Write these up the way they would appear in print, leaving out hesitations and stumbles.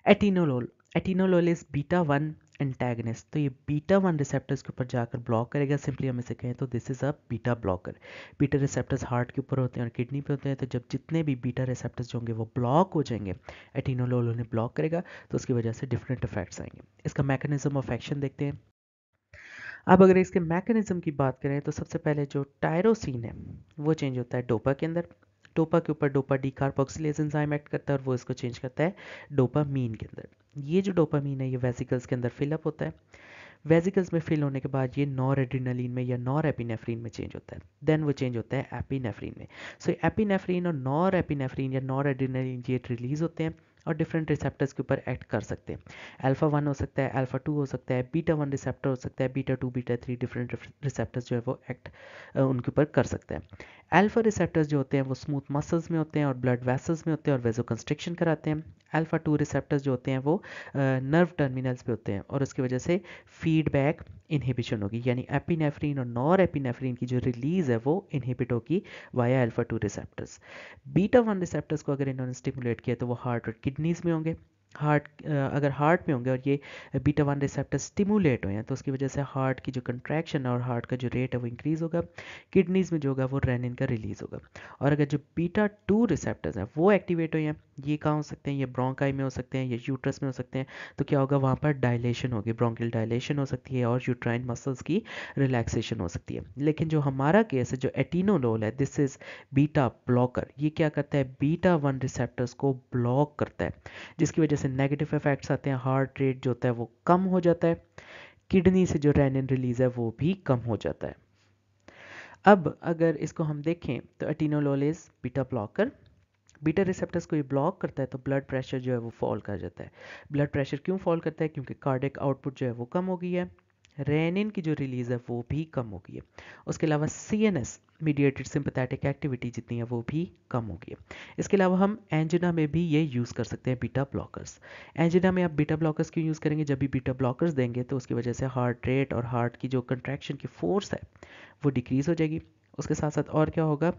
Atenolol, atenolol is beta one antagonist, तो ये beta one receptors के ऊपर जाकर ब्लॉक करेगा। सिंपली हम इसे कहें तो this is a beta blocker. Beta receptors heart के ऊपर होते हैं और किडनी पे होते हैं, तो जब जितने भी बीटा रिसेप्टर्स होंगे वो ब्लॉक हो जाएंगे, एटिनोलोल उन्हें ब्लॉक करेगा, तो उसकी वजह से डिफरेंट इफेक्ट्स आएंगे। इसका मैकेनिज्म ऑफ एक्शन देखते हैं। अब अगर इसके मैकेनिज्म की बात करें तो सबसे पहले जो टायरोसिन है वो चेंज होता है डोपा के अंदर। डोपा के ऊपर dopa D carboxylase enzyme act करता है और वो इसको चेंज करता है डोपामीन के अंदर। ये जो डोपामीन है ये वेसिकल्स के अंदर फिलअप होता है। वेसिकल्स में फिल होने के बाद ये नॉर एड्रीनलिन में या नॉर एपिनेफ्रीन में चेंज होता है। देन वो चेंज होता है एपिनेफ्रीन में। सो एपिनेफ्रीन और नॉर एपिनेफ्रीन या नॉर एड्रीनलिन ये रिलीज होते हैं और डिफरेंट रिसेप्टर्स के ऊपर एक्ट कर सकते हैं। अल्फा वन हो सकता है, अल्फा टू हो सकता है, बीटा वन रिसेप्टर हो सकता है, beta two beta three, different receptors जो है वो एक्ट उनके ऊपर कर सकते हैं। अल्फा रिसेप्टर्स जो होते हैं वो स्मूथ मसल्स में होते हैं और ब्लड वेसल्स में होते हैं और वेजो कंस्ट्रिक्शन कराते हैं। अल्फा टू रिसेप्टर्स जो होते हैं वो नर्व टर्मिनल्स पे होते हैं और उसकी वजह से फीडबैक इनहिबिशन होगी, यानी एपिनेफ्रीन और नॉर एपिनेफ्रीन की जो रिलीज है वो इनहिबिट होगी via alpha two receptors. Beta one receptors को अगर इन्होंने स्टिमुलेट किया तो वो हार्ट और किडनीज में होंगे। अगर हार्ट में होंगे और ये बीटा वन रिसेप्टर स्टिमुलेट हुए हैं तो उसकी वजह से हार्ट की जो कंट्रैक्शन है और हार्ट का जो रेट है वो इंक्रीज होगा। किडनीज में जो होगा वो रेनिन का रिलीज होगा। और अगर जो बीटा टू रिसेप्टर्स हैं वो एक्टिवेट हुए हैं, ये कहाँ हो सकते हैं, ये ब्रोंकाई में हो सकते हैं, ये यूट्रस में हो सकते हैं, तो क्या होगा वहाँ पर डायलेशन होगी, ब्रोंकियल डायलेशन हो सकती है और यूट्राइन मसल्स की रिलैक्सेशन हो सकती है। लेकिन जो हमारा केस है जो एटिनोलोल है दिस इज बीटा ब्लॉकर, ये क्या करता है बीटा वन रिसेप्टर्स को ब्लॉक करता है, जिसकी वजह से नेगेटिव इफेक्ट्स आते हैं। हार्ट रेट जो होता है वो कम हो जाता है, किडनी से जो रेनिन रिलीज है वो भी कम हो जाता है। अब अगर इसको हम देखें तो atenolol is beta blocker, beta receptors को ये ब्लॉक करता है तो ब्लड प्रेशर जो है वो फॉल कर जाता है। ब्लड प्रेशर क्यों फॉल करता है, क्योंकि कार्डियक आउटपुट जो है वो कम हो गई है, रेनिन की जो रिलीज है वो भी कम हो गई है। उसके अलावा सीएनएस मीडिएटेड सिंपैथेटिक एक्टिविटी जितनी है वो भी कम हो गई है। इसके अलावा हम एंजिना में भी ये यूज़ कर सकते हैं बीटा ब्लॉकर्स। एंजिना में आप बीटा ब्लॉकर्स क्यों यूज़ करेंगे, जब भी बीटा ब्लॉकर्स देंगे तो उसकी वजह से हार्ट रेट और हार्ट की जो कंट्रैक्शन की फोर्स है वो डिक्रीज हो जाएगी। उसके साथ साथ और क्या होगा,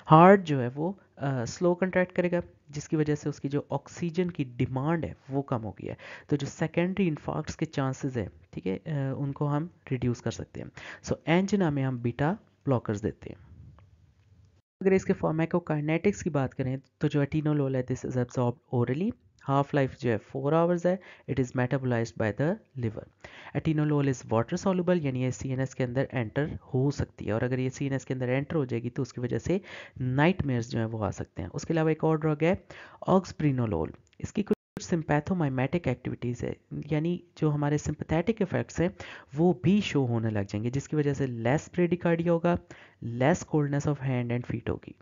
हार्ट जो है वो स्लो कंट्रैक्ट करेगा, जिसकी वजह से उसकी जो ऑक्सीजन की डिमांड है वो कम हो गई है। तो जो सेकेंडरी इन्फार्क्ट्स के चांसेस है, ठीक है, उनको हम रिड्यूस कर सकते हैं। सो एंजिना में हम बीटा ब्लॉकर्स देते हैं। अगर इसके फार्माकोकाइनेटिक्स की बात करें तो जो एटिनोलोल है this is absorbed orally, half life जो है 4 आवर्स है, it is metabolised by the liver. Atenolol is water soluble, यानी ये सीएनएस के अंदर एंटर हो सकती है और अगर ये सीएनएस के अंदर एंटर हो जाएगी तो उसकी वजह से नाइटमेयर्स जो है वो आ सकते हैं। उसके अलावा एक और ड्रग है ऑक्सप्रिनोलोल, इसकी कुछ सिंपैथोमाइमेटिक एक्टिविटीज़ है, यानी जो हमारे सिंपैथेटिक इफेक्ट्स हैं वो भी शो होने लग जाएंगे, जिसकी वजह से लेस ब्रेडिकार्डिया होगा, less coldness of hand and feet होगी।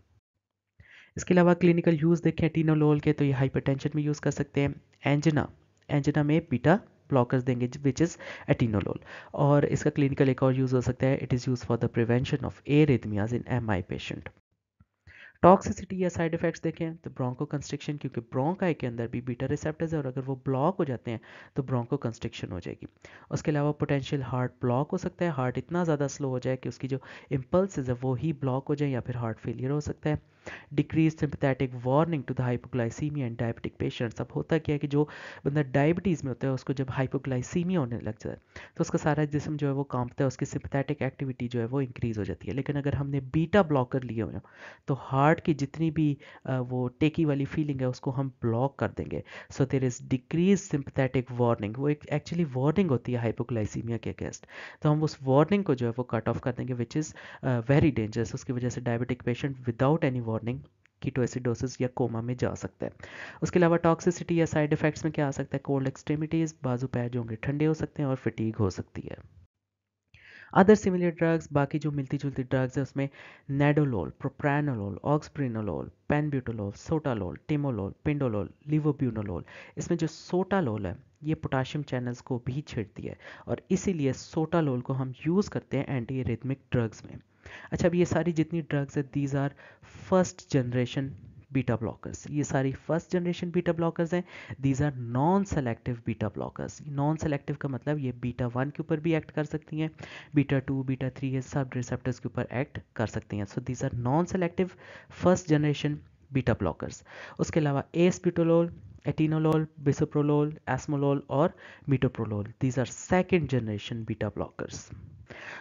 इसके अलावा क्लिनिकल यूज़ देखें टिनोलोल के तो ये हाइपरटेंशन में यूज़ कर सकते हैं, एंजिना, एंजिना में बीटा ब्लॉकर्स देंगे विच इज़ एटिनोलोल। और इसका क्लिनिकल एक और यूज़ हो सकता है, it is use for the prevention of arrhythmias in MI patient. Toxicity या साइड इफेक्ट्स देखें तो ब्रोंको कंस्ट्रिक्शन, क्योंकि ब्रोंकाई के अंदर भी बीटा रिसेप्टर्स है और अगर वो ब्लॉक हो जाते हैं तो ब्रोंको कंस्ट्रिक्शन हो जाएगी। उसके अलावा पोटेंशियल हार्ट ब्लॉक हो सकता है, हार्ट इतना ज़्यादा स्लो हो जाए कि उसकी जो इम्पल्सेस है वो ही ब्लॉक हो जाए या फिर हार्ट फेलियर हो सकता है। Decrease sympathetic warning to the hypoglycaemia and diabetic patients, अब होता क्या है कि जो बंदा डायबिटीज़ में होता है उसको जब हाइपोग्लाइसीमिया होने लग जाता है तो उसका सारा जिस्म जो है वो कांपता है, उसकी सिंपैथेटिक एक्टिविटी जो है वो इंक्रीज़ हो जाती है। लेकिन अगर हमने बीटा ब्लॉकर लिए हो तो हार्ट की जितनी भी वो टेकी वाली फीलिंग है उसको हम ब्लॉक कर देंगे। So there is decrease sympathetic warning, वो एक एक्चुअली वार्निंग होती है हाइपोग्लाइसीमिया के अगेंस्ट, तो हम उस वार्निंग को जो है वो कट ऑफ कर देंगे विच इज़ वेरी डेंजरस। उसकी वजह से diabetic patient without any warning ketoacidosis या कोमा में जा सकता है। उसके अलावा टॉक्सिसिटी या साइड इफेक्ट्स में क्या आ सकता है, कोल्ड एक्सट्रीमिटीज़, बाजू पैर जो होंगे ठंडे हो सकते हैं और फिटीग हो सकती है। अदर सिमिलर ड्रग्स, बाकी जो मिलती जुलती ड्रग्स है उसमें nadolol, propranolol, oxprenolol, penbutolol, sotalol, timolol, pindolol, levobunolol, इसमें जो सोटालोल है ये पोटाशियम चैनल्स को भी छेड़ती है और इसीलिए सोटालोल को हम यूज़ करते हैं एंटी रिदमिक ड्रग्स में। अच्छा, अब ये सारी जितनी ड्रग्स है these are first generation beta blockers, ये सारी फर्स्ट जनरेशन बीटा ब्लॉकर्स हैं। These are non selective beta blockers. Non selective का मतलब ये बीटा वन के ऊपर भी एक्ट कर सकती हैं, बीटा टू बीटा थ्री ये सब रिसेप्टर्स के ऊपर एक्ट कर सकती हैं। So these are non selective first generation beta blockers. उसके अलावा एसब्यूटोलोल, एटिनोलोल, बिसोप्रोलोल, एस्मोलोल और metoprolol, these are second generation beta blockers.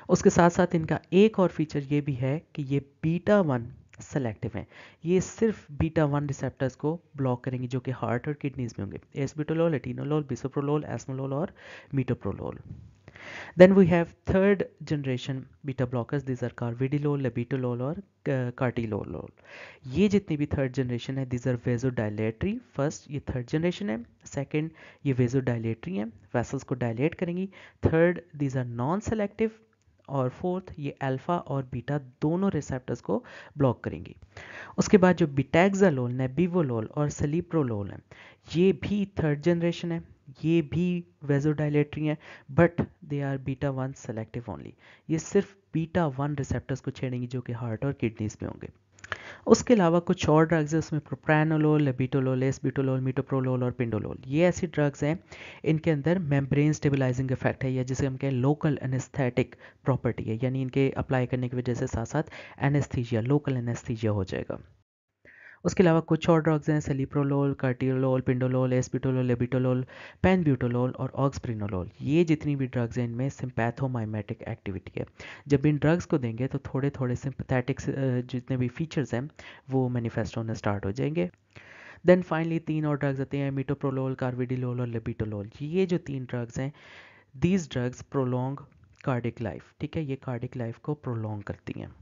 उसके साथ साथ इनका एक और फीचर ये भी है कि ये बीटा वन सेलेक्टिव हैं। ये सिर्फ बीटा वन रिसेप्टर्स को ब्लॉक करेंगे जो कि हार्ट और किडनीज में होंगे, एसब्यूटोलोल, एटिनोलोल, बिसोप्रोलोल, एस्मोलोल और मीटोप्रोलोल। Then we have third generation beta blockers. These are carvedilol, labetalol और cartilolol. ये जितनी भी थर्ड जनरेशन है, these are vasodilatory. फर्स्ट ये थर्ड जनरेशन है, सेकंड ये vasodilatory है, वेसल्स को डायलेट करेंगी। Third these are non selective और फोर्थ ये अल्फा और बीटा दोनों रिसेप्टर्स को ब्लॉक करेंगी। उसके बाद जो बिटैक्सालोल, नेबिवोलोल और सलीप्रोलोल हैं, ये भी थर्ड जनरेशन है, ये भी वेजोडाइलेटरी हैं, but they are beta one selective only. ये सिर्फ बीटा वन रिसेप्टर्स को छेड़ेंगी जो कि हार्ट और किडनीज में होंगे। उसके अलावा कुछ और ड्रग्स है, उसमें प्रोप्रानोलोल, लेबिटोलोल, एसब्यूटोलोल, मीटोप्रोलोल और पिंडोलोल। ये ऐसी ड्रग्स हैं इनके अंदर मेम्ब्रेन स्टेबलाइजिंग इफेक्ट है, या जिसे हम कहें लोकल एनेस्थेटिक प्रॉपर्टी है, यानी इनके अप्लाई करने की वजह से साथ साथ एनेस्थीजिया, लोकल एनेस्थीजिया हो जाएगा। उसके अलावा कुछ और ड्रग्स हैं, सेलिप्रोलोल, कार्टियोलोल, पिंडोलोल, एस्बिटोलोल, लेबिटोलोल, पेनब्यूटोलोल और ऑक्सप्रिनोलोल। ये जितनी भी ड्रग्स हैं इनमें सिंपैथोमाइमेटिक एक्टिविटी है। जब इन ड्रग्स को देंगे तो थोड़े थोड़े सिंपैथेटिक जितने भी फीचर्स हैं वो मैनिफेस्ट होने स्टार्ट हो जाएंगे। देन फाइनली तीन और ड्रग्स आते हैं, मिटोप्रोलोल, कार्विडिलोल और लेबिटोलोल। ये जो तीन ड्रग्स हैं, these drugs prolong cardiac life. ठीक है, ये कार्डिक लाइफ को प्रोलॉन्ग करती हैं।